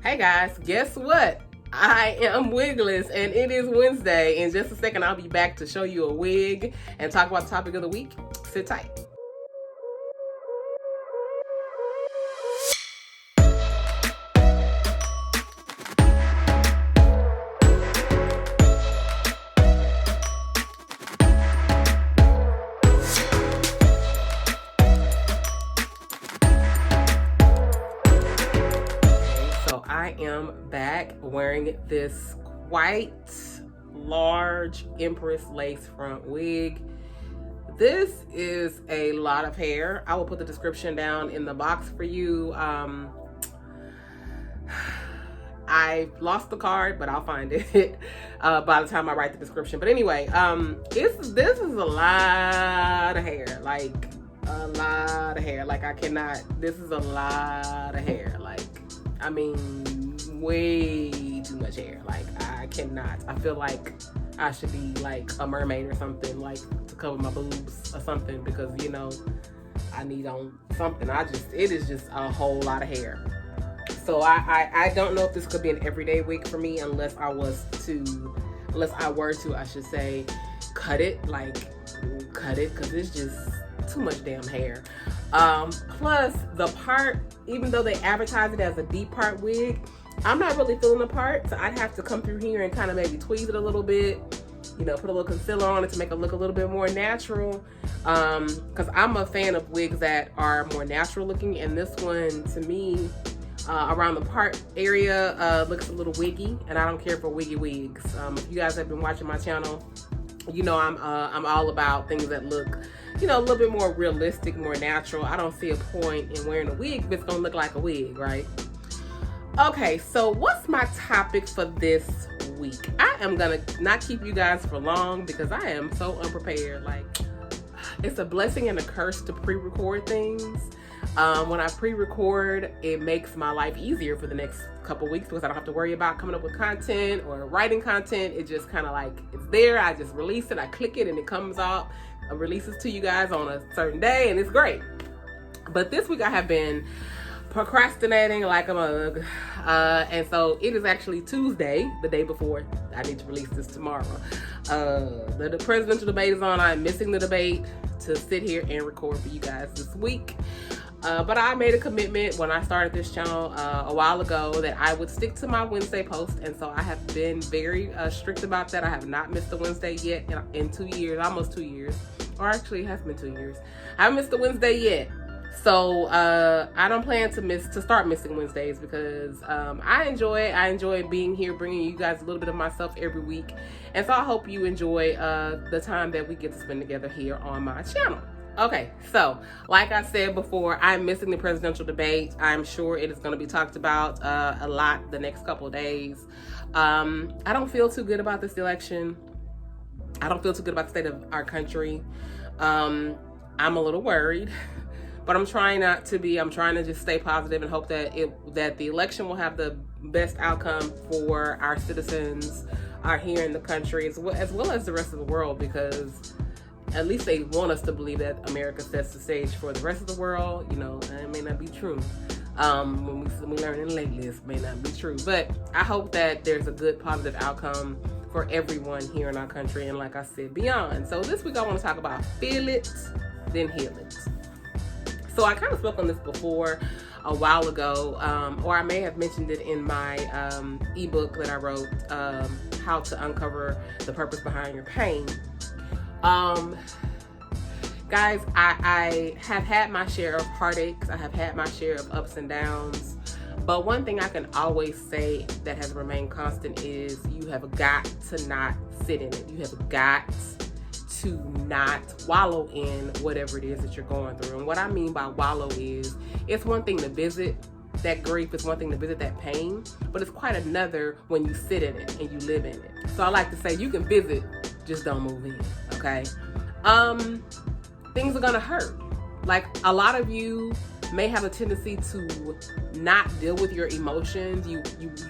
Hey guys, guess what? I am wigless and it is Wednesday. In just a second, I'll be back to show you a wig and talk about the topic of the week. Sit tight. I am back wearing this quite large Empress lace front wig. This is a lot of hair. I will put the description down in the box for you. I lost the card, but I'll find it by the time I write the description. But anyway, this is a lot of hair, like a lot of hair. Like this is a lot of hair. Like, I mean, way too much hair. Like, I cannot. I feel like I should be like a mermaid or something, like to cover my boobs or something, because you know I need on something. It is just a whole lot of hair. So I don't know if this could be an everyday wig for me unless I were to, I should say, cut it, because it's just too much damn hair. Plus the part, even though they advertise it as a deep part wig, I'm not really feeling the part, so I'd have to come through here and kind of maybe tweeze it a little bit, you know, put a little concealer on it to make it look a little bit more natural, because I'm a fan of wigs that are more natural looking, and this one to me around the part area looks a little wiggy, and I don't care for wiggy wigs. If you guys have been watching my channel, you know I'm all about things that look, you know, a little bit more realistic, more natural. I don't see a point in wearing a wig if it's gonna look like a wig, right? Okay, so what's my topic for this week? I am gonna not keep you guys for long because I am so unprepared. Like, it's a blessing and a curse to pre-record things. When I pre-record, it makes my life easier for the next couple weeks because I don't have to worry about coming up with content or writing content. It just kind of like, it's there. I just release it, I click it, and it comes out, releases to you guys on a certain day, and it's great. But this week I have been procrastinating like a mug, and so it is actually Tuesday, the day before I need to release this tomorrow. The presidential debate is on. I'm missing the debate to sit here and record for you guys this week. But I made a commitment when I started this channel a while ago that I would stick to my Wednesday post, and so I have been very strict about that. I have not missed a Wednesday yet in 2 years, almost 2 years, or actually it has been 2 years. I haven't missed a Wednesday yet. So I don't plan to start missing Wednesdays because I enjoy being here, bringing you guys a little bit of myself every week. And so I hope you enjoy the time that we get to spend together here on my channel. Okay, so like I said before, I'm missing the presidential debate. I'm sure it is going to be talked about a lot the next couple of days. I don't feel too good about this election. I don't feel too good about the state of our country. I'm a little worried. But I'm trying not to be. I'm trying to just stay positive and hope that the election will have the best outcome for our citizens here in the country, as well as the rest of the world, because at least they want us to believe that America sets the stage for the rest of the world. You know, and it may not be true. When we learning lately, it may not be true. But I hope that there's a good, positive outcome for everyone here in our country, and like I said, beyond. So this week I want to talk about feel it, then heal it. So I kind of spoke on this before a while ago, or I may have mentioned it in my ebook that I wrote, How to Uncover the Purpose Behind Your Pain. Guys, I have had my share of heartaches. I have had my share of ups and downs. But one thing I can always say that has remained constant is you have got to not sit in it. You have got to not wallow in whatever it is that you're going through. And what I mean by wallow is, it's one thing to visit that grief, it's one thing to visit that pain, but it's quite another when you sit in it and you live in it. So I like to say, you can visit, just don't move in, okay? Things are gonna hurt. Like, a lot of you may have a tendency to not deal with your emotions. You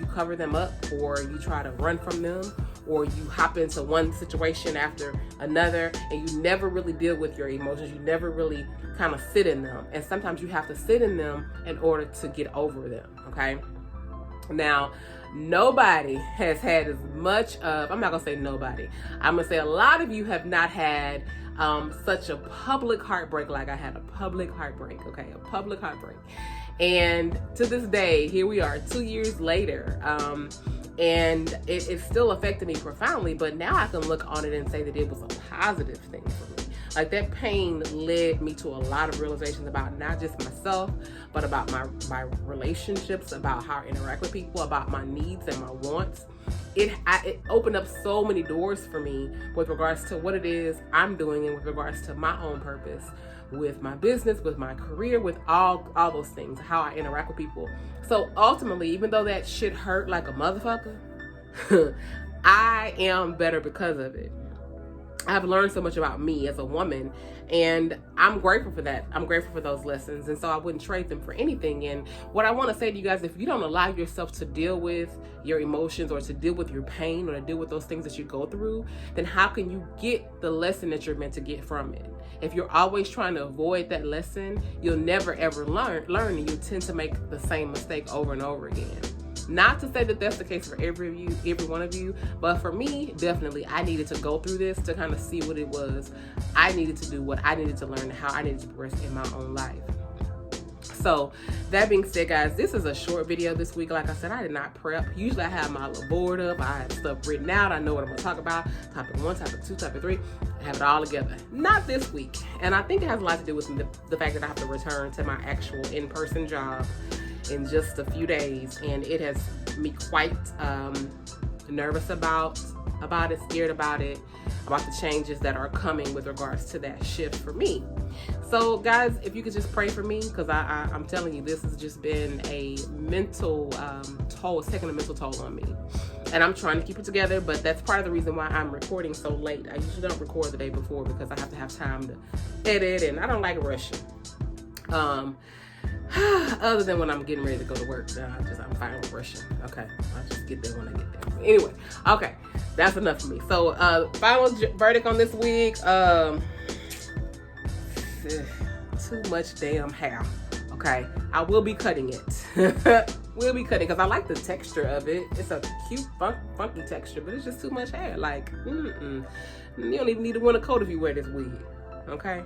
cover them up, or you try to run from them, or you hop into one situation after another, and you never really deal with your emotions. You never really kind of sit in them. And sometimes you have to sit in them in order to get over them, okay? Now, nobody has had as much of, I'm not gonna say nobody, I'm gonna say a lot of you have not had such a public heartbreak like I had. A public heartbreak, okay, a public heartbreak. And to this day, here we are 2 years later, and it still affected me profoundly, but now I can look on it and say that it was a positive thing for me. Like, that pain led me to a lot of realizations about not just myself, but about my relationships, about how I interact with people, about my needs and my wants. It opened up so many doors for me with regards to what it is I'm doing and with regards to my own purpose, with my business, with my career, with all those things, how I interact with people. So ultimately, even though that shit hurt like a motherfucker, I am better because of it. I've learned so much about me as a woman, and I'm grateful for that. I'm grateful for those lessons, and so I wouldn't trade them for anything. And what I want to say to you guys, if you don't allow yourself to deal with your emotions or to deal with your pain or to deal with those things that you go through, then how can you get the lesson that you're meant to get from it? If you're always trying to avoid that lesson, you'll never ever learn, and you tend to make the same mistake over and over again. Not to say that that's the case for every one of you, but for me, definitely, I needed to go through this to kind of see what it was I needed to do, what I needed to learn, and how I needed to progress in my own life. So that being said, guys, this is a short video this week. Like I said, I did not prep. Usually I have my little board up. I have stuff written out. I know what I'm going to talk about. Topic 1, topic 2, topic 3. I have it all together. Not this week. And I think it has a lot to do with the fact that I have to return to my actual in-person job in just a few days, and it has me quite nervous about it, scared about it, about the changes that are coming with regards to that shift for me. So guys, if you could just pray for me, because I'm telling you, this has just been a mental toll. It's taking a mental toll on me, and I'm trying to keep it together, but that's part of the reason why I'm recording so late. I usually don't record the day before because I have to have time to edit, and I don't like rushing. Other than when I'm getting ready to go to work, I'm fine with rushing. Okay, I'll just get there when I get there. Anyway, okay, that's enough for me. So, final verdict on this week: too much damn hair. Okay, I will be cutting it. We'll be cutting because I like the texture of it. It's a cute, funky texture, but it's just too much hair. Like, you don't even need to want a coat if you wear this wig. Okay.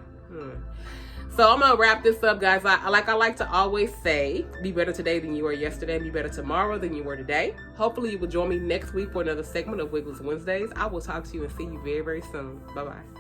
So I'm gonna wrap this up, guys. I like to always say, be better today than you were yesterday, and be better tomorrow than you were today. Hopefully you will join me next week for another segment of Wigglers Wednesdays. I will talk to you and see you very, very soon. Bye-bye.